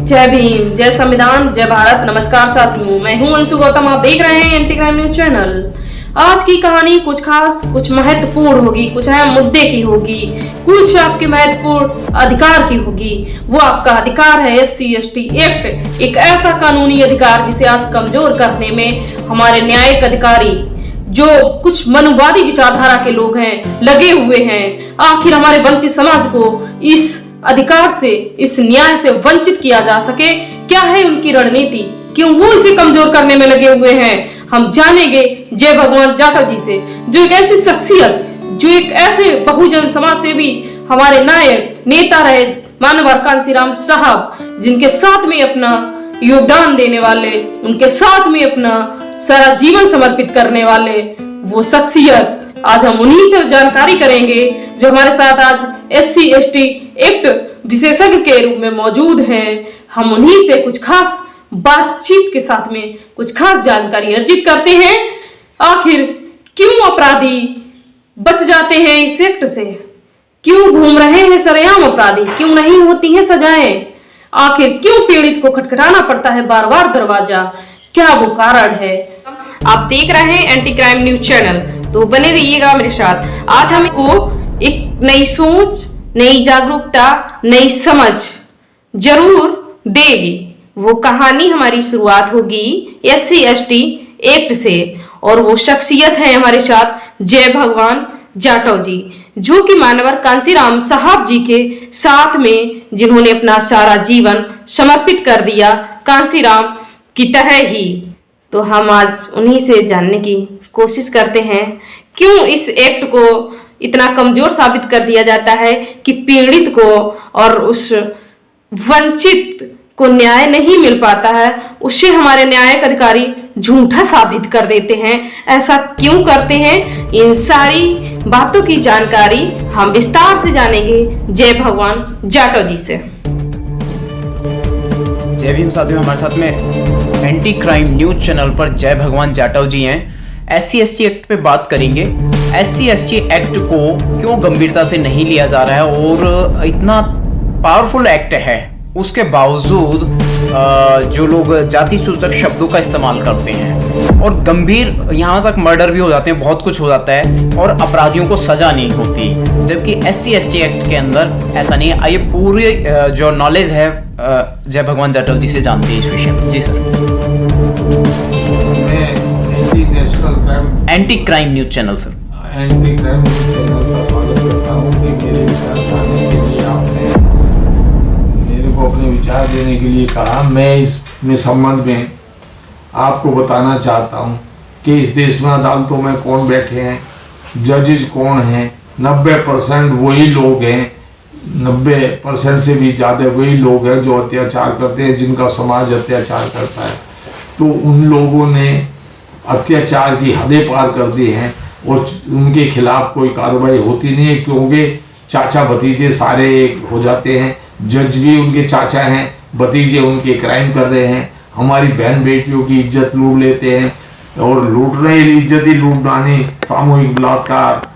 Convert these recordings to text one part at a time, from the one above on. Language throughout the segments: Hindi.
जय भीम, जय संविधान, जय भारत। नमस्कार साथियों, मैं हूं अंशु गौतम। आप देख रहे हैं एंटी क्राइम न्यूज चैनल। आज की कहानी कुछ खास, कुछ महत्वपूर्ण होगी, कुछ अहम मुद्दे की होगी, कुछ आपके महत्वपूर्ण अधिकार की होगी। वो आपका अधिकार है SC/ST एक्ट, एक ऐसा कानूनी अधिकार जिसे आज कमजोर करने में हमारे न्यायिक अधिकारी, जो कुछ मनुवादी विचारधारा के लोग हैं, लगे हुए हैं। आखिर हमारे वंचित समाज को इस अधिकार से, इस न्याय से वंचित किया जा सके, क्या है उनकी रणनीति, क्यों वो इसे कमजोर करने में लगे हुए हैं, हम जानेंगे जय भगवान जाटव जी से, जो एक ऐसी शख्सियत, जो एक ऐसे बहुजन समाज से भी हमारे नायक नेता रहे, मानवर कांसीराम साहब, जिनके साथ में अपना योगदान देने वाले, उनके साथ में अपना सारा जीवन समर्पित करने वाले वो शख्सियत। आज हम उन्हीं से जानकारी करेंगे जो हमारे साथ आज SC/ST एक्ट विशेषज्ञ के रूप में मौजूद हैं। हम उन्हीं से कुछ खास बातचीत के साथ में कुछ खास जानकारी अर्जित करते हैं। आखिर क्यों अपराधी बच जाते हैं इस एक्ट से, क्यों घूम रहे हैं सरेआम अपराधी, क्यों नहीं होती हैं सजाएं, आखिर क्यों पीड़ित को खटखटाना पड़ता है बार बार दरवाजा, क्या वो कारण है। आप देख रहे हैं एंटी क्राइम न्यूज चैनल, तो बने रहिएगा मेरे साथ। आज हमको एक नई सोच, नई जागरूकता, नई समझ जरूर देगी। वो कहानी हमारी शुरुआत होगी SC/ST एक्ट से, और वो शख्सियत है हमारे साथ जय भगवान जाटव जी, जो कि मानवर कांसीराम साहब जी के साथ में, जिन्होंने अपना सारा जीवन समर्पित कर दिया कांसीराम की तरह ही। तो हम आज उन्हीं से जानने की कोशिश करते हैं क्यों इस एक्ट को इतना कमजोर साबित कर दिया जाता है कि पीड़ित को और उस वंचित को न्याय नहीं मिल पाता है, उसे हमारे न्यायिक अधिकारी झूठा साबित कर देते हैं। ऐसा क्यों करते हैं, इन सारी बातों की जानकारी हम विस्तार से जानेंगे जय भगवान जाटव जी से। जय भीम साथियों, हमारे साथ में एंटी क्राइम न्यूज चैनल पर जय भगवान जाटव जी हैं। SC/ST एक्ट पे बात करेंगे। SC/ST एक्ट को क्यों गंभीरता से नहीं लिया जा रहा है, और इतना पावरफुल एक्ट है, उसके बावजूद जो लोग जाति सूचक शब्दों का इस्तेमाल करते हैं, और गंभीर यहाँ तक मर्डर भी हो जाते हैं, बहुत कुछ हो जाता है, और अपराधियों को सजा नहीं होती, जबकि SC/ST एक्ट के अंदर ऐसा नहीं है। आइए पूरे जो नॉलेज है जय भगवान जाटव जी से जानते हैं इस विषय में। जी sir. Anti crime news channel sir. Anti crime news channel का स्वागत करता हूँ कि मेरे विचार जानने के लिए आपने मेरे को अपने विचार देने के लिए कहा। मैं इसमें संबंध में आपको बताना चाहता हूँ कि इस देश में अदालतों में कौन बैठे हैं, जजेस कौन हैं। 90% वही लोग हैं, 90% से भी ज़्यादा वही लोग हैं जो अत्याचार करते हैं, जिनका समाज अत्याचार करता है। तो उन लोगों ने अत्याचार की हदें पार कर दी हैं और उनके खिलाफ कोई कार्रवाई होती नहीं है, क्योंकि चाचा भतीजे सारे एक हो जाते हैं। जज भी उनके चाचा हैं, भतीजे उनके क्राइम कर रहे हैं, हमारी बहन बेटियों की इज्जत लूट लेते हैं, और लूट रहे इज्जत ही लूटनानी, सामूहिक बलात्कार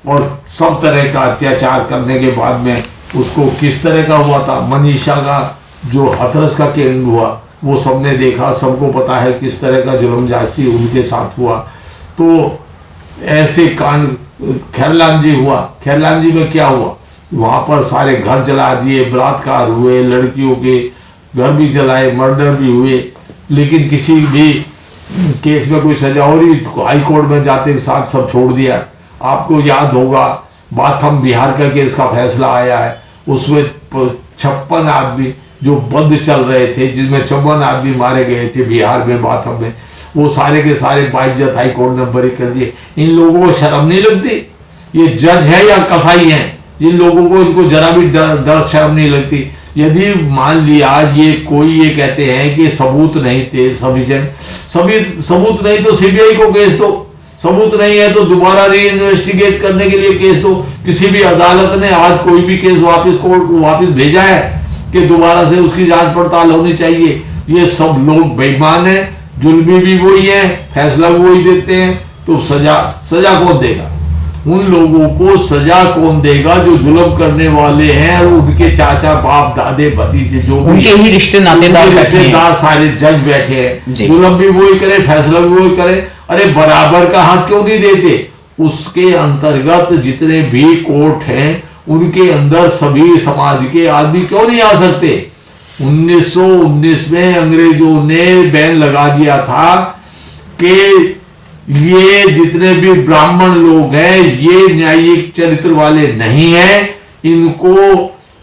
और सब तरह का अत्याचार करने के बाद में उसको किस तरह का हुआ था। मनीषा का जो हाथरस का केंद्र हुआ वो सबने देखा, सबको पता है किस तरह का जुल्म जाती उनके साथ हुआ। तो ऐसे कांड खैरलान जी हुआ, खैरलान जी में क्या हुआ, वहाँ पर सारे घर जला दिए, बलात्कार हुए, लड़कियों के घर भी जलाए, मर्डर भी हुए, लेकिन किसी भी केस में कोई सजा हो रही, हाई कोर्ट में जाते के साथ सब छोड़ दिया। आपको याद होगा बाथम बिहार का केस का फैसला आया है, उसमें 56 आदमी जो बंद चल रहे थे, जिसमें 54 आदमी मारे गए थे बिहार में बाथम में, वो सारे के सारे बाइज्जत हाई कोर्ट ने बरी कर दिए। इन लोगों को शर्म नहीं लगती? ये जज है या कसाई हैं, जिन लोगों को इनको जरा भी डर शर्म नहीं लगती। यदि मान लिया ये कोई ये कहते हैं कि सबूत नहीं थे, सभी सबूत नहीं तो CBI को केस दो, सबूत नहीं है तो दोबारा री इन्वेस्टिगेट करने के लिए केस दो। किसी भी अदालत ने आज कोई भी केस वापस कोर्ट को वापस भेजा है कि दोबारा से उसकी जांच पड़ताल होनी चाहिए? ये सब लोग बेईमान हैं, जुल्मी भी वही है, फैसला भी वही देते हैं, तो सजा कौन देगा? उन लोगों को सजा कौन देगा जो जुल्म करने वाले हैं, और उनके चाचा बाप दादे भतीजे जो भी उनके ही रिश्तेदार सारे जज बैठे हैं, जुल्म भी वही करे, फैसला भी वही करे। अरे बराबर का हक क्यों नहीं देते? उसके अंतर्गत जितने भी कोर्ट हैं उनके अंदर सभी समाज के आदमी क्यों नहीं आ सकते? 1919 में अंग्रेजों ने बैन लगा दिया था कि ये जितने भी ब्राह्मण लोग हैं ये न्यायिक चरित्र वाले नहीं हैं, इनको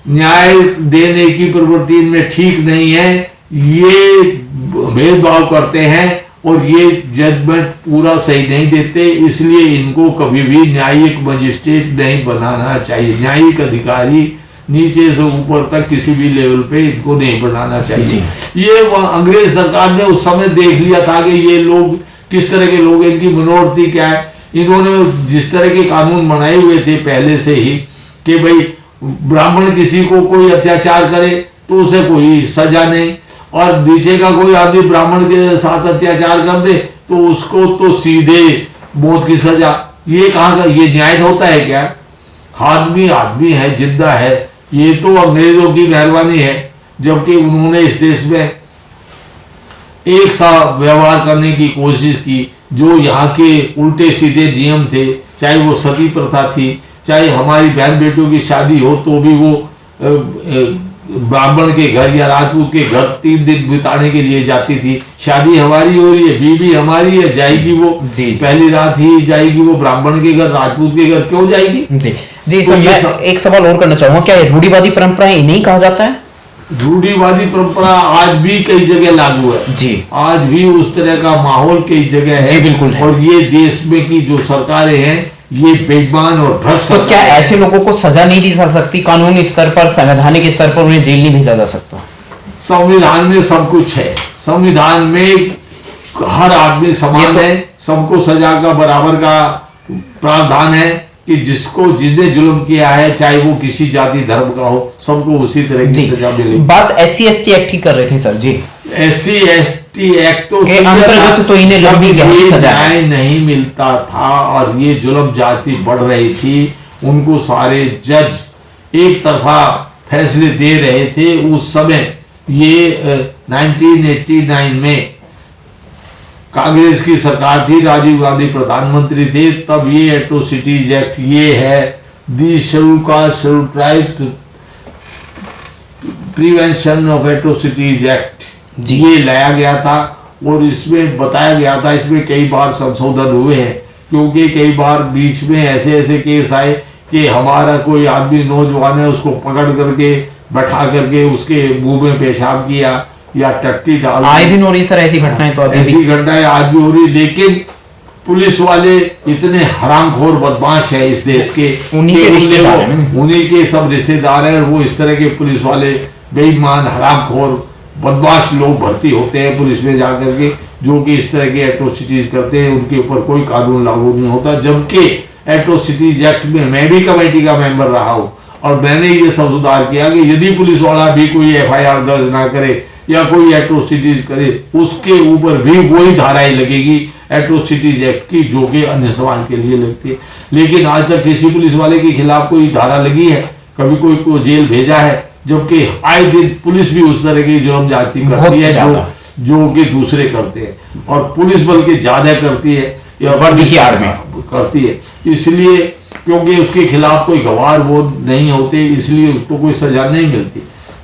न्याय देने की प्रवृत्ति इनमें ठीक नहीं है, ये भेदभाव करते हैं और ये जजमेंट पूरा सही नहीं देते, इसलिए इनको कभी भी न्यायिक मजिस्ट्रेट नहीं बनाना चाहिए। न्यायिक अधिकारी नीचे से ऊपर तक किसी भी लेवल पे इनको नहीं बनाना चाहिए। ये अंग्रेज सरकार ने उस समय देख लिया था कि ये लोग किस तरह के लोग, इनकी मनोवृत्ति क्या है। इन्होंने जिस तरह के कानून बनाए हुए थे पहले से ही कि भाई ब्राह्मण किसी को कोई अत्याचार करे तो उसे कोई सजा नहीं, और नीचे का कोई आदमी ब्राह्मण के साथ अत्याचार कर दे तो उसको तो सीधे मौत की सजा। ये कहाँ का, ये न्याय होता है क्या? आदमी आदमी है, जिंदा है। ये तो अंग्रेजों की मेहरबानी है, जबकि उन्होंने इस देश में एक सा व्यवहार करने की कोशिश की। जो यहाँ के उल्टे सीधे नियम थे, चाहे वो सती प्रथा थी, चाहे हमारी बहन बेटियों की शादी हो तो भी वो ब्राह्मण के घर या राजपूत के घर 3 दिन बिताने के लिए जाती थी। शादी हमारी हो रही है, बीवी हमारी है, जाएगी वो पहली रात ही जाएगी वो ब्राह्मण के घर, राजपूत के घर क्यों जाएगी? जी सर, मैं एक सवाल और करना चाहूंगा, क्या रूढ़िवादी परंपराएं इन्हीं कहा जाता है? रूढ़िवादी परंपरा आज भी कई जगह लागू है जी, आज भी उस तरह का माहौल कई जगह है। बिल्कुल है। और ये देश में की जो सरकारें हैं ये बेईमान और भ्रष्ट। तो क्या ऐसे लोगों को सजा नहीं दी जा सकती? कानूनी स्तर पर, संवैधानिक स्तर पर उन्हें जेल नहीं भेजा जा सकता? संविधान में सब कुछ है। संविधान में हर आदमी समान है, सबको सजा का बराबर का प्रावधान है कि जिसने जुल्म किया है, चाहे वो किसी जाति धर्म का हो, सबको उसी तरह की सजा मिलेगी। बात SC/ST एक्ट की कर रहे थे सर जी। SC/ST एक्ट तो के अंतर्गत तो इन्हें लंबी गहरी सजा न्याय नहीं मिलता था और ये जुल्म जाति बढ़ रही थी, उनको सारे जज एक तरफा फैसले दे रहे थे। उस समय ये 1989 में कांग्रेस की सरकार थी, राजीव गांधी प्रधानमंत्री थे, तब ये एट्रोसिटीज एक्ट, ये है दी schedule caste schedule tribe prevention of atrocities act, ये लाया गया था। और इसमें बताया गया था, इसमें कई बार संशोधन हुए हैं, क्योंकि कई बार बीच में ऐसे ऐसे केस आए कि हमारा कोई आदमी नौजवान है, उसको पकड़ करके बैठा करके उसके मुंह में पेशाब किया या टट्टी डाल, आए दिन हो रही सर ऐसी घटनाएं, तो ऐसी घटनाएं आज भी हो रही। लेकिन पुलिस वाले इतने हरामखोर बदमाश है इस देश के, उन्हीं के सब रिश्तेदार हैं, वो इस तरह के पुलिस वाले बेईमान हरामखोर बदमाश लोग भर्ती होते हैं पुलिस में जाकर के, जो कि इस तरह के एट्रोसिटीज करते हैं। उनके ऊपर कोई कानून लागू नहीं होता। जबकि एट्रोसिटीज एक्ट में मैं भी कमेटी का मेंबर रहा हूँ और मैंने ये सब सुधार किया कि यदि पुलिस वाला भी कोई FIR दर्ज ना करे या कोई एट्रोसिटीज करे, उसके ऊपर भी वही धाराएं लगेगी एट्रोसिटीज एक्ट की, जो कि अन्य समाज के लिए लगती है। लेकिन आज तक किसी पुलिस वाले के खिलाफ कोई धारा लगी है? कभी कोई को जेल भेजा है? जबकि आए दिन पुलिस भी उस तरह की जुर्म जाती करती है जो कि दूसरे करते हैं, और पुलिस बल्कि ज्यादा करती है या वर्दी की आड़ में करती है। इसलिए क्योंकि उसके खिलाफ कोई गवाह वो नहीं होते, इसलिए उसको कोई सजा नहीं मिलती।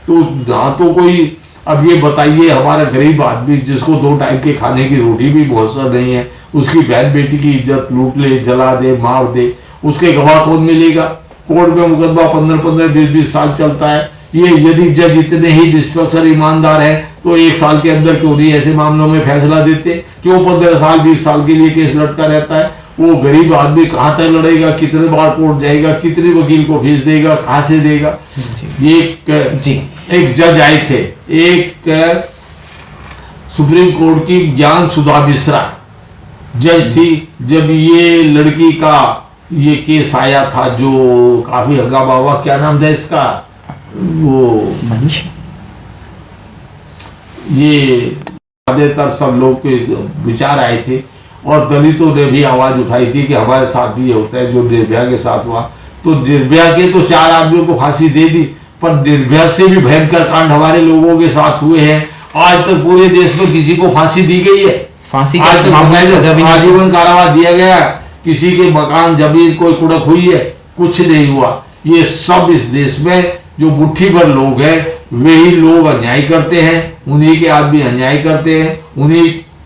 तो ना तो कोई, अब ये बताइए हमारा गरीब आदमी जिसको 2 टाइम के खाने की रोटी भी बहुत नहीं है, उसकी बहन बेटी की इज्जत लूट ले, जला दे, मार दे, उसके गवाह कौन मिलेगा? कोर्ट में मुकदमा 15-15, 20-20 साल चलता है। ये यदि जज इतने ही निष्पक्ष और ईमानदार है तो 1 साल के अंदर क्यों नहीं ऐसे मामलों में फैसला देते? क्यों 15 साल 20 साल के लिए केस लटका रहता है? वो गरीब आदमी कहाँ तक लड़ेगा? कितने बार कोर्ट जाएगा? कितने वकील को फीस देगा? कहाँ से देगा? एक जज आए थे, एक सुप्रीम कोर्ट की ज्ञान सुधा मिश्रा जज थी, जब ये लड़की का ये केस आया था जो काफी हंगामा हुआ, क्या नाम था इसका, वो मनीष, ये ज्यादातर सब लोग के विचार आए थे और दलितों ने भी आवाज उठाई थी कि हमारे साथ भी ये होता है जो निर्भया के साथ हुआ। तो निर्भया के तो 4 आदमियों को फांसी दे दी, पर निर्भया से भी भयंकर कांड हमारे लोगों के साथ हुए हैं। आज तक पूरे देश में किसी को फांसी दी गई है? फांसी आज तक आजीवन कारावास दिया गया? किसी के मकान जमीन कोई कुड़क हुई है? कुछ नहीं हुआ। ये सब इस देश में जो मुट्ठी भर लोग हैं वही लोग अन्याय करते हैं, उन्हीं के आदमी अन्याय करते हैं,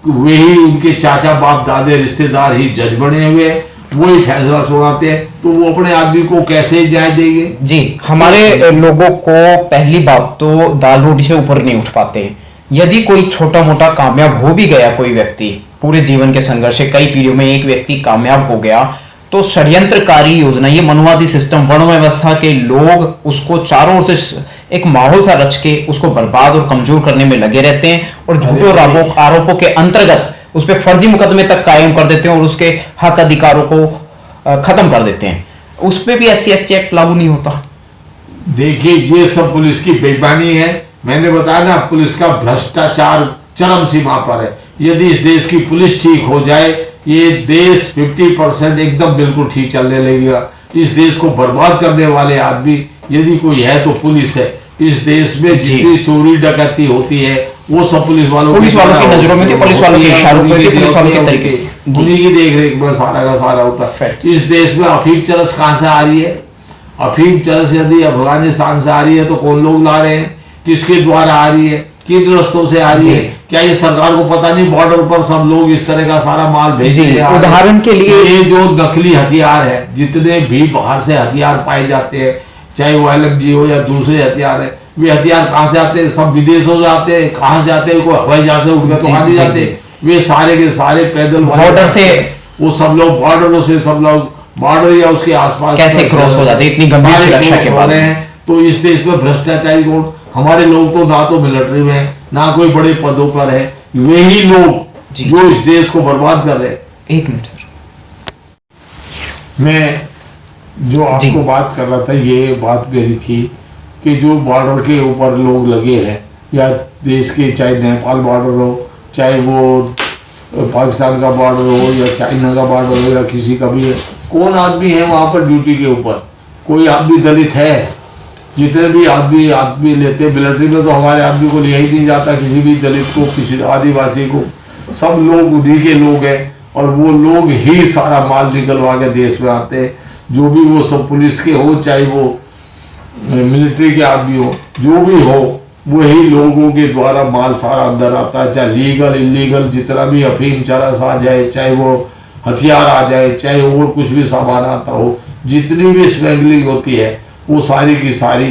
वही उनके चाचा बाप दादे रिश्तेदार ही जज बने हुए हैं, वही फैसला सुनाते हैं। तो वो अपने आदमी को कैसे न्याय देंगे? जी, हमारे लोगों को पहली बात तो दाल रोटी से ऊपर नहीं उठ पाते। यदि कोई छोटा मोटा कामयाब हो भी गया, कोई व्यक्ति पूरे जीवन के संघर्ष से कई पीढ़ियों में एक व्यक्ति कामयाब हो गया, तो षड्यंत्रकारी योजना, ये मनुवादी सिस्टम, वर्ण व्यवस्था के लोग उसको चारों ओर से एक माहौल सा रच के उसको बर्बाद और कमजोर करने में लगे रहते हैं और झूठे आरोपों के अंतर्गत उस पर फर्जी मुकदमे तक कायम कर देते हैं और उसके हक अधिकारों को खत्म कर देते हैं। उस पर भी SC/ST एक्ट लागू नहीं होता। देखिए, ये सब पुलिस की बेईमानी है। मैंने बताया ना, पुलिस का भ्रष्टाचार चरम सीमा पर है। यदि इस देश की पुलिस ठीक हो जाए, ये देश 50% एकदम बिल्कुल ठीक चलने लगेगा। इस देश को बर्बाद करने वाले आदमी यदि कोई है तो पुलिस है। इस देश में जितनी चोरी डकैती होती है वो सब पुलिस वालों की नजरों में, पुलिस वालों के इशारों पे, पुलिस वालों के तरीके से, उन्हीं की देख रेख में सारा का सारा होता है। इस देश में अफीम चरस कहाँ से आ रही है? अफीम चरस यदि अफगानिस्तान से आ रही है तो कौन लोग ला रहे हैं? किसके द्वारा आ रही है? किन रस्तों से आ रही है? क्या ये सरकार को पता नहीं? बॉर्डर पर सब लोग इस तरह का सारा माल भेजे। उदाहरण के लिए ये जो नकली हथियार है, जितने भी बाहर से हथियार पाए जाते हैं, चाहे वो LMG हो या दूसरे हथियार है, वे हथियार कहाँ से आते हैं? सब विदेशों से आते हैं। कहाँ से आते हैं? कोई हवाई जहाज से उड़कर तो आ नहीं जाते। वे सारे के सारे पैदल बॉर्डर से, वो सब लोग बॉर्डरों से, सब लोग बॉर्डर या उसके आसपास कैसे क्रॉस हो जाते हैं इतनी गंभीर सुरक्षा के बाद। तो इस देश में भ्रष्टाचारी कौन? हमारे लोग तो ना तो मिलिट्री में है, ना कोई बड़े पदों पर है। वही लोग जो इस देश को बर्बाद कर रहे हैं। एक मिनट सर, मैं जो आपको बात कर रहा था, ये बात मेरी थी कि जो बॉर्डर के ऊपर लोग लगे हैं, या देश के, चाहे नेपाल बॉर्डर हो, चाहे वो पाकिस्तान का बॉर्डर हो, या चाइना का बॉर्डर हो, या किसी का भी है, कौन आदमी है वहां पर ड्यूटी के ऊपर? कोई आदमी दलित है? जितने भी आदमी लेते हैं मिलिट्री में, तो हमारे आदमी को लिया ही नहीं जाता, किसी भी दलित को, किसी आदिवासी को। सब लोग उन्हीं के लोग हैं और वो लोग ही सारा माल निकलवा के देश में आते हैं। जो भी वो सब पुलिस के हो, चाहे वो मिलिट्री के आदमी हो, जो भी हो, वही लोगों के द्वारा माल सारा अंदर आता है। चाहे लीगल इलीगल जितना भी अफीम चरस आ जाए, चाहे वो हथियार आ जाए, चाहे और कुछ भी सामान आता हो, जितनी भी स्मगलिंग होती है वो सारी की सारी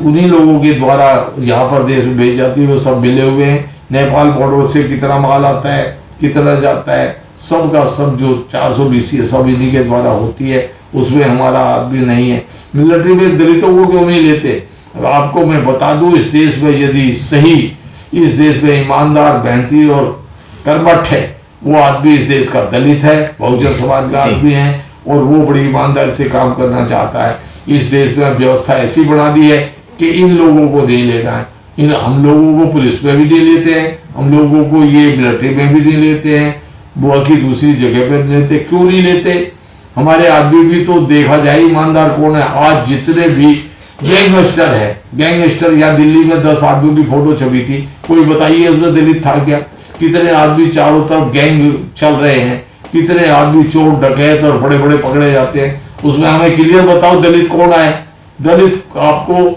उन्हीं लोगों के द्वारा यहाँ पर देश में भेज जाती है। वो सब मिले हुए हैं। नेपाल बॉर्डर से कितना माल आता है, कितना जाता है, सब का सब जो 420 है सब इन्हीं के द्वारा होती है। उसमें हमारा आदमी नहीं है। मिलिट्री में दलितों को क्यों नहीं लेते? आपको मैं बता दूं, इस देश में यदि सही, इस देश में ईमानदार, मेहनती और कर्मठ है, वो आदमी इस देश का दलित है, बहुजन समाज का आदमी है और वो बड़ी ईमानदारी से काम करना चाहता है। इस देश में व्यवस्था ऐसी बना दी है कि इन लोगों को नहीं लेना है। हम लोगों को पुलिस में भी नहीं लेते हैं, हम लोगों को ये मिलिट्री में भी नहीं लेते हैं, वो की दूसरी जगह पर नहीं लेते। क्यों नहीं लेते? हमारे आदमी भी तो देखा जाए ईमानदार कौन है। आज जितने भी गैंगस्टर है, गैंगस्टर, या दिल्ली में 10 आदमियों की फोटो छपी थी, कोई बताइए उसमें दलित था क्या? कितने आदमी चारों तरफ गैंग चल रहे हैं, कितने आदमी चोर डकैत और बड़े बड़े पकड़े जाते हैं। उसमें हमें क्लियर बताओ दलित कौन है? दलित आपको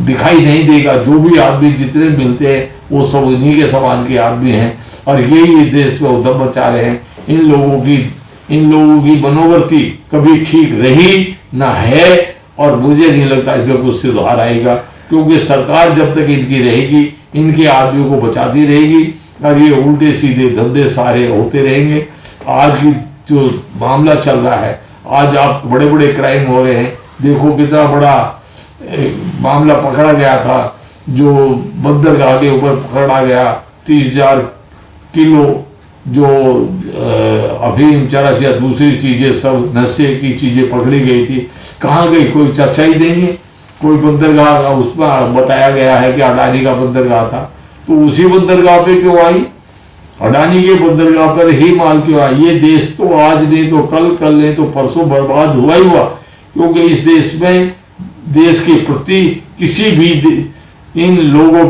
दिखाई नहीं देगा। जो भी आदमी जितने मिलते हैं वो सब इन्हीं के समाज के आदमी हैं और यही देश में उद्यम मचा रहे हैं। इन लोगों की मनोवृत्ति कभी ठीक रही ना है और मुझे नहीं लगता इसमें कुछ सुधार आएगा, क्योंकि सरकार जब तक इनकी रहेगी, इनके आदमियों को बचाती रहेगी और ये उल्टे सीधे धंधे सारे होते रहेंगे। आज की जो मामला चल रहा है, आज आप बड़े बड़े क्राइम हो रहे हैं। देखो कितना बड़ा मामला पकड़ा गया था, जो बंदरगाह के ऊपर पकड़ा गया, 30,000 किलो जो अफीम चरस या दूसरी चीजें, सब नशे की चीजें पकड़ी गई थी। कहाँ गई? कोई चर्चा ही नहीं है। कोई बंदरगाह का उसमें बताया गया है कि अडानी का बंदरगाह था, तो उसी बंदरगाह पे क्यों आई? अडानी के बंदरगाह पर ही माल क्यों आया? ये देश तो आज नहीं तो कल नहीं तो परसों बर्बाद हुआ ही हुआ, क्योंकि इस देश में देश के प्रति किसी भी इन लोगों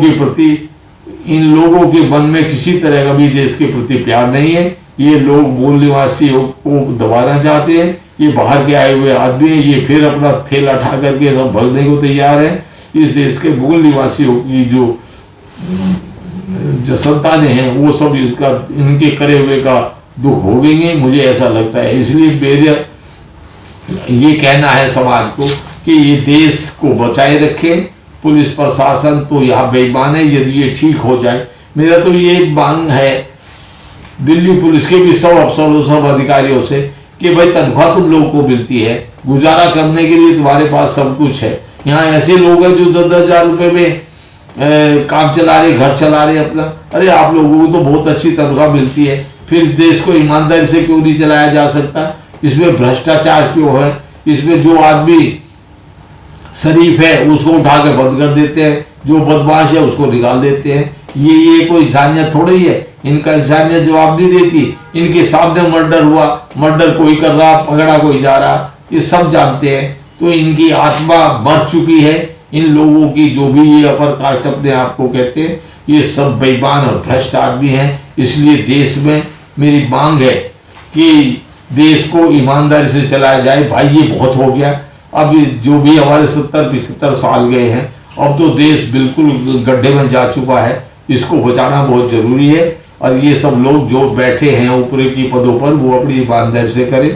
के मन में किसी तरह का भी देश के प्रति प्यार नहीं है। ये लोग मूल निवासियों को दबाना चाहते हैं। ये बाहर के आए हुए आदमी हैं, ये फिर अपना थैला उठा करके सब भगने को तैयार है। इस देश के मूल निवासियों की जो संतानें हैं वो सब इसका इनके करे हुए का दुख भोगेंगे, मुझे ऐसा लगता है। इसलिए मेरा ये कहना है समाज को कि ये देश को बचाए रखे। पुलिस प्रशासन तो यहाँ बेईमान है, यदि ये ठीक हो जाए। मेरा तो ये मांग है दिल्ली पुलिस के भी सब अफसरों सब अधिकारियों से कि भाई तनख्वाह तुम लोगों को मिलती है, गुजारा करने के लिए तुम्हारे पास सब कुछ है। यहाँ ऐसे लोग हैं जो 10,000 रुपए में काम चला रहे, घर चला रहे अपना। अरे आप लोगों को तो बहुत अच्छी तनख्वाह मिलती है, फिर देश को ईमानदारी से क्यों नहीं चलाया जा सकता? इसमें भ्रष्टाचार क्यों है? इसमें जो आदमी शरीफ है उसको उठा के बंद कर देते हैं, जो बदमाश है उसको निकाल देते हैं। ये कोई इंसानियत थोड़ी है। इनका इंसानियत जवाब नहीं देती। इनके सामने मर्डर हुआ, मर्डर कोई कर रहा, पकड़ा कोई जा रहा, ये सब जानते हैं। तो इनकी आत्मा मर चुकी है। इन लोगों की जो भी ये अपर कास्ट अपने आप को कहते हैं, ये सब बेईमान और भ्रष्ट आदमी हैं। इसलिए देश में मेरी मांग है कि देश को ईमानदारी से चलाया जाए। भाई ये बहुत हो गया। अब जो भी हमारे 70-75 साल गए हैं, अब तो देश बिल्कुल गड्ढे में जा चुका है। इसको बचाना बहुत जरूरी है। और ये सब लोग जो बैठे हैं ऊपर की पदों पर वो अपनी ईमानदारी से करें।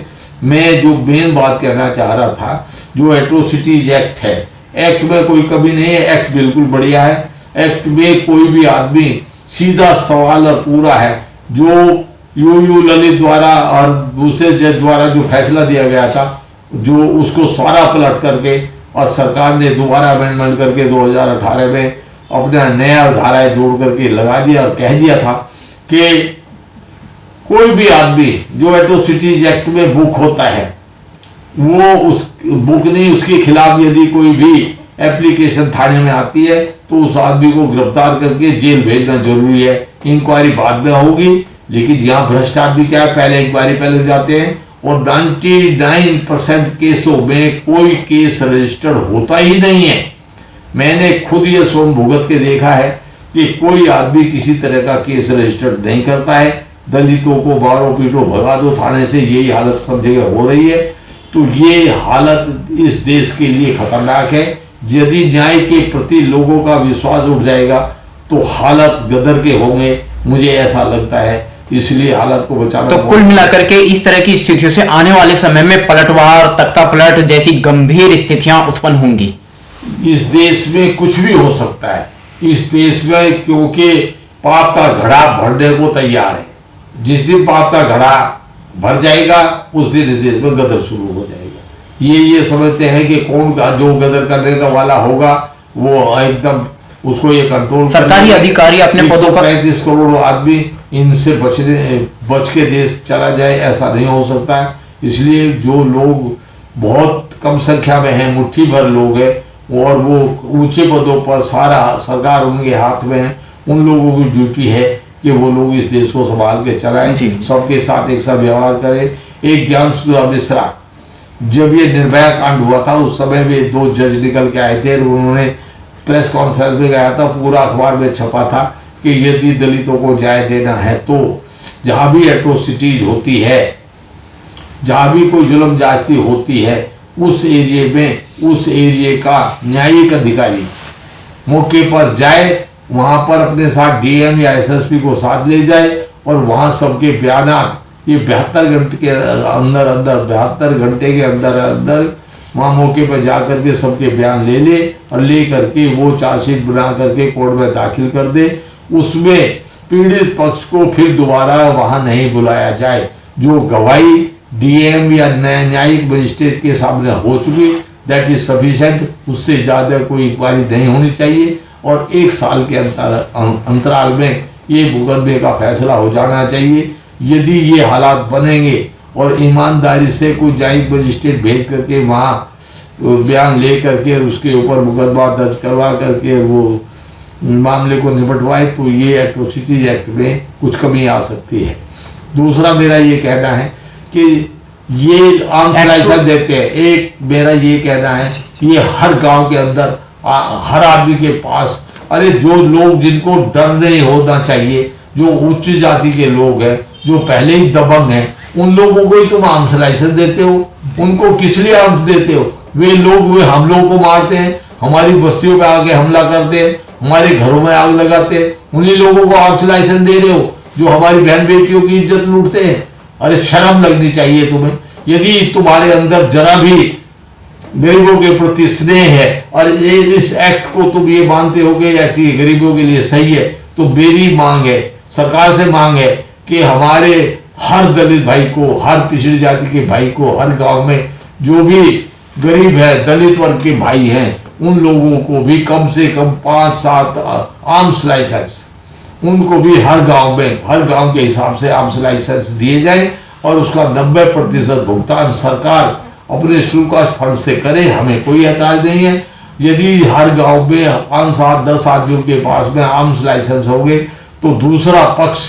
मैं जो मेन बात कहना चाह रहा था, जो एट्रोसिटीज एक्ट है, एक्ट में कोई कमी नहीं है, एक्ट बिल्कुल बढ़िया है। एक्ट में कोई भी आदमी सीधा सवाल और पूरा है। जो यू ललित द्वारा और दूसरे जज द्वारा जो फैसला दिया गया था, जो उसको सारा पलट करके और सरकार ने दोबारा अमेंडमेंट करके 2018 में अपना नया धाराएं जोड़ करके लगा दिया और कह दिया था कि कोई भी आदमी जो एट्रोसिटीज एक्ट में बुक होता है, वो उस बुक नहीं, उसके खिलाफ यदि कोई भी एप्लीकेशन थाने में आती है तो उस आदमी को गिरफ्तार करके जेल भेजना जरूरी है। इंक्वायरी बाद में होगी, लेकिन यहाँ भ्रष्ट आदमी क्या है, पहले इंक्वायरी पहले जाते हैं और 99% केसों में कोई केस रजिस्टर्ड होता ही नहीं है। मैंने खुद ये सोम भुगत के देखा है कि कोई आदमी किसी तरह का केस रजिस्टर्ड नहीं करता है। दलितों को मारो पीटो भगा दो थाने से, यही हालत सब जगह हो रही है। तो ये हालत इस देश के लिए खतरनाक है। यदि न्याय के प्रति लोगों का विश्वास उठ जाएगा तो हालत गदर के होंगे, मुझे ऐसा लगता है। इसलिए हालत को बचाना। तो कुल मिलाकर के इस तरह की स्थितियों से आने वाले समय में पलटवार, तख्ता पलट जैसी गंभीर स्थितियां उत्पन्न होंगी। इस देश में कुछ भी हो सकता है। इस देश में क्योंकि पाप का घड़ा भरने को तैयार है। जिस दिन पाप का घड़ा भर जाएगा उस दिन इस देश में गदर शुरू हो जाएगा। ये समझते हैं कि कौन का जो गदर करने का वाला होगा वो एकदम उसको ये कंट्रोल। सरकारी अधिकारी अपने पदों पर 35 करोड़ आदमी इनसे बच के देश चला जाए, ऐसा नहीं हो सकता है। इसलिए जो लोग बहुत कम संख्या में हैं, मुट्ठी भर लोग हैं और वो ऊंचे पदों पर सारा सरकार उनके हाथ में है, उन लोगों की ड्यूटी है कि वो लोग इस देश को संभाल के चलाएं, सबके साथ एक सा व्यवहार करें। एक ज्ञानसुधा मिश्रा, जब ये निर्भया कांड हुआ था उस समय में 2 जज निकल के आए थे, उन्होंने प्रेस कॉन्फ्रेंस में गया था, पूरा अखबार में छपा था कि यदि दलितों को न्याय देना है तो जहां भी एट्रोसिटीज होती है, जहां भी कोई जुल्म जाति होती है, उस एरिया में उस एरिया का न्यायिक अधिकारी मौके पर जाए, वहां पर अपने साथ डीएम या एसएसपी को साथ ले जाए और वहां सबके बयानात ये 72 घंटे के अंदर वहां मौके पर जा करके सबके बयान ले और ले करके वो चार्जशीट बना करके कोर्ट में दाखिल कर दे। उसमें पीड़ित पक्ष को फिर दोबारा वहां नहीं बुलाया जाए। जो गवाही डीएम या न्यायिक मजिस्ट्रेट के सामने हो चुकी, दैट इज सफिशिएंट। उससे ज्यादा कोई इंक्वायरी नहीं होनी चाहिए और 1 साल के अंतराल में ये मुकदमे का फैसला हो जाना चाहिए। यदि ये हालात बनेंगे और ईमानदारी से कोई न्यायिक मजिस्ट्रेट भेज करके वहाँ बयान ले करके उसके ऊपर मुकदमा दर्ज करवा करके वो मामले को निपटवाए तो ये एट्रोसिटीज एक्ट में कुछ कमी आ सकती है। दूसरा मेरा ये कहना है कि ये आर्म्स लाइसेंस देते हैं, एक मेरा ये कहना है ये हर गांव के अंदर हर आदमी के पास, अरे जो लोग जिनको डर नहीं होना चाहिए, जो उच्च जाति के लोग हैं, जो पहले ही दबंग हैं, उन लोगों को ही तुम आर्म्स लाइसेंस देते हो। उनको किस लिए आर्म्स देते हो? वे हम लोगों को मारते हैं, हमारी बस्तियों पे आके हमला करते हैं, हमारे घरों में आग लगाते हैं, उन्हीं लोगों को आर्म्स लाइसेंस दे रहे हो जो हमारी बहन बेटियों की इज्जत लूटते हैं। अरे शर्म लगनी चाहिए तुम्हें। यदि तुम्हारे अंदर जरा भी गरीबों के प्रति स्नेह है और इस एक्ट को तुम ये मानते हो कि ये गरीबों के लिए सही है, तो मेरी मांग है, सरकार से मांग है कि हमारे हर दलित भाई को, हर पिछड़ी जाति के भाई को, हर गांव में जो भी गरीब है, दलित वर्ग के भाई हैं, उन लोगों को भी कम से कम 5-7 आर्म्स लाइसेंस, उनको भी हर गांव में, हर गांव के हिसाब से आर्म्स लाइसेंस दिए जाए और उसका 90% भुगतान सरकार अपने शुल्क फंड से करे। हमें कोई ऐतराज नहीं है। यदि हर गांव में 5-7-10 आदमियों के पास में आर्म्स लाइसेंस होंगे तो दूसरा पक्ष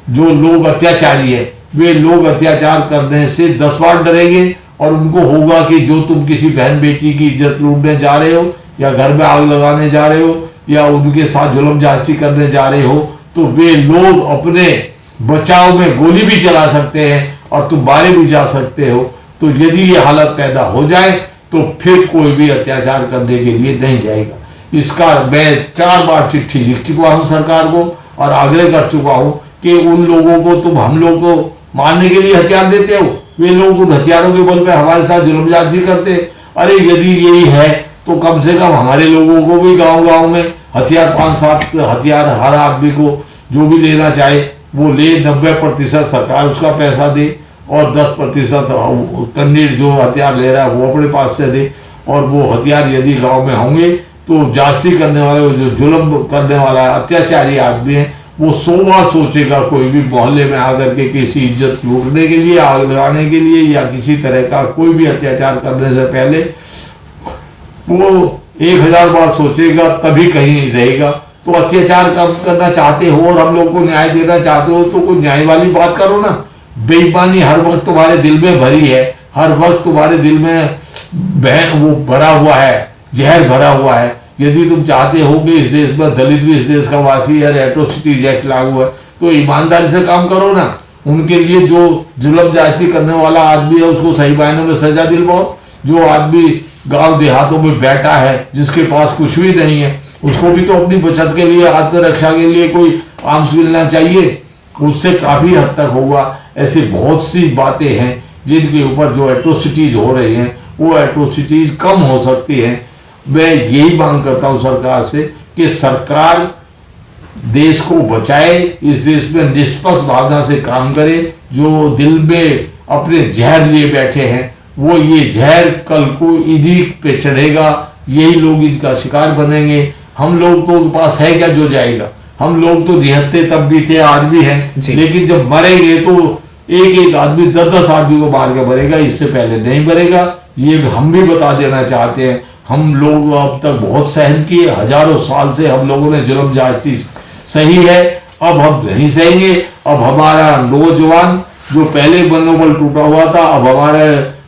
जो लोग अत्याचारी है, वे लोग अत्याचार करने से 10 बार डरेंगे और उनको होगा कि जो तुम किसी बहन बेटी की इज्जत लूटने जा रहे हो या घर में आग लगाने जा रहे हो या उनके साथ जुल्म जांची करने जा रहे हो, तो वे लोग अपने बचाव में गोली भी चला सकते हैं और तुम मारे भी जा सकते हो। तो यदि ये हालत पैदा हो जाए तो फिर कोई भी अत्याचार करने के लिए नहीं जाएगा। इसका मैं 4 बार चिट्ठी लिख चुका हूं सरकार को और आग्रह कर चुका हूं कि उन लोगों को तुम हम लोग को मारने के लिए हथियार देते हो, वे लोग उन हथियारों के बल पे हमारे साथ जुल्म जाती करते। अरे यदि यही है तो कम से कम हमारे लोगों को भी गांव-गांव में हथियार, 5-7 हथियार हर आदमी को जो भी लेना चाहे वो ले, 90% सरकार उसका पैसा दे और 10% कैंडिडेट जो हथियार ले रहा है वो अपने पास से दे। और वो हथियार यदि गांव में होंगे तो जास्ती करने वाले, जो जुल्म करने वाला अत्याचारी आदमी है, वो 100 बार सोचेगा कोई भी मोहल्ले में आकर के किसी इज्जत लूटने के लिए, आग लगाने के लिए या किसी तरह का कोई भी अत्याचार करने से पहले वो 1000 बार सोचेगा, तभी कहीं रहेगा। तो अत्याचार कम करना चाहते हो और हम लोग को न्याय देना चाहते हो तो कोई न्याय वाली बात करो ना। बेईमानी हर वक्त तुम्हारे दिल में भरी है, हर वक्त तुम्हारे दिल में वो भरा हुआ है, जहर भरा हुआ है। यदि तुम चाहते हो कि इस देश में दलित भी इस देश का वासी है, एट्रोसिटीज एक्ट लागू है, तो ईमानदारी से काम करो ना। उनके लिए जो जुल्म जाति करने वाला आदमी है उसको सही मायनों में सजा दिलवाओ। जो आदमी गांव देहातों में बैठा है, जिसके पास कुछ भी नहीं है, उसको भी तो अपनी बचत के लिए, आत्मरक्षा के लिए कोई आर्म्स मिलना चाहिए। उससे काफी हद तक होगा। ऐसी बहुत सी बातें हैं जिनके ऊपर जो एट्रोसिटीज हो रही हैं वो एट्रोसिटीज कम हो सकती हैं। मैं यही मांग करता हूं सरकार से कि सरकार देश को बचाए, इस देश में निष्पक्ष भावना से काम करे। जो दिल में अपने जहर लिए बैठे हैं वो ये जहर कल को इन्हीं पे चढ़ेगा, यही लोग इनका शिकार बनेंगे। हम लोगों के पास है क्या जो जाएगा? हम लोग तो निहत्ते तब भी थे, आज भी हैं, लेकिन जब मरेंगे तो एक आदमी 10-10 आदमी को मार के मरेगा, इससे पहले नहीं मरेगा। ये हम भी बता देना चाहते हैं। हम लोग अब तक बहुत सहन किए, हजारों साल से हम लोगों ने जुल्म जाती सही है, अब हम नहीं सहेंगे। अब हमारा नौजवान जो पहले मनोबल टूटा हुआ था, अब हमारे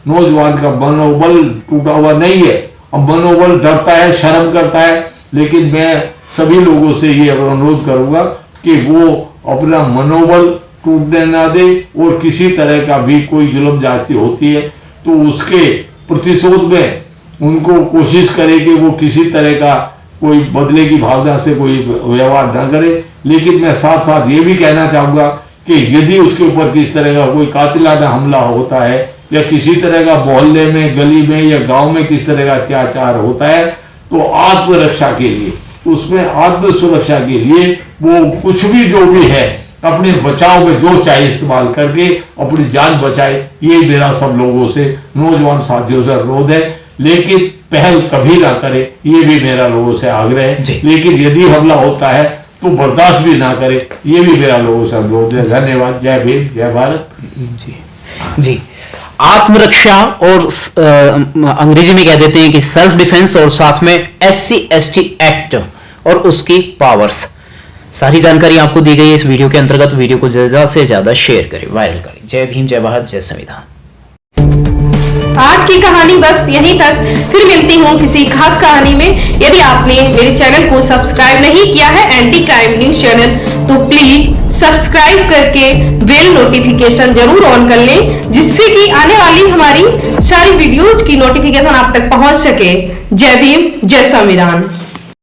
नौजवान का मनोबल टूटा हुआ नहीं है। अब मनोबल डरता है, शर्म करता है। लेकिन मैं सभी लोगों से ये अनुरोध करूंगा कि वो अपना मनोबल टूटने ना दे और किसी तरह का भी कोई जुल्म जाति होती है तो उसके प्रतिशोध में उनको कोशिश करे कि वो किसी तरह का कोई बदले की भावना से कोई व्यवहार ना करे। लेकिन मैं साथ साथ ये भी कहना चाहूंगा कि यदि उसके ऊपर किस तरह का कोई कातिलाना हमला होता है या किसी तरह का मोहल्ले में, गली में या गांव में किस तरह का अत्याचार होता है, तो आत्मरक्षा के लिए, उसमें आत्म सुरक्षा के लिए वो कुछ भी जो भी है अपने बचाव में जो चाहे इस्तेमाल करके अपनी जान बचाए। ये मेरा सब लोगों से, नौजवान साथियों से अनुरोध है। लेकिन पहल कभी ना करे, ये भी मेरा लोगों से आग्रह है। लेकिन यदि हमला होता है तो बर्दाश्त भी ना करे, ये भी मेरा लोगों से अनुरोध है। धन्यवाद। जय भीम, जय भारत। जी, आत्मरक्षा और अंग्रेजी में कह देते हैं कि सेल्फ डिफेंस, और साथ में SC/ST एक्ट और उसकी पावर्स। सारी जानकारी आपको दी गई है इस वीडियो के अंतर्गत। वीडियो को ज्यादा से ज्यादा शेयर करें, वायरल करें। जय भीम, जय भारत, जय संविधान। आज की कहानी बस यहीं तक, फिर मिलती हूँ किसी खास कहानी में। यदि आपने मेरे चैनल को सब्सक्राइब नहीं किया है एंटी क्राइम न्यूज चैनल, तो प्लीज सब्सक्राइब करके बेल नोटिफिकेशन जरूर ऑन कर लें, जिससे कि आने वाली हमारी सारी वीडियोज की नोटिफिकेशन आप तक पहुंच सके। जय भीम, जय संविधान।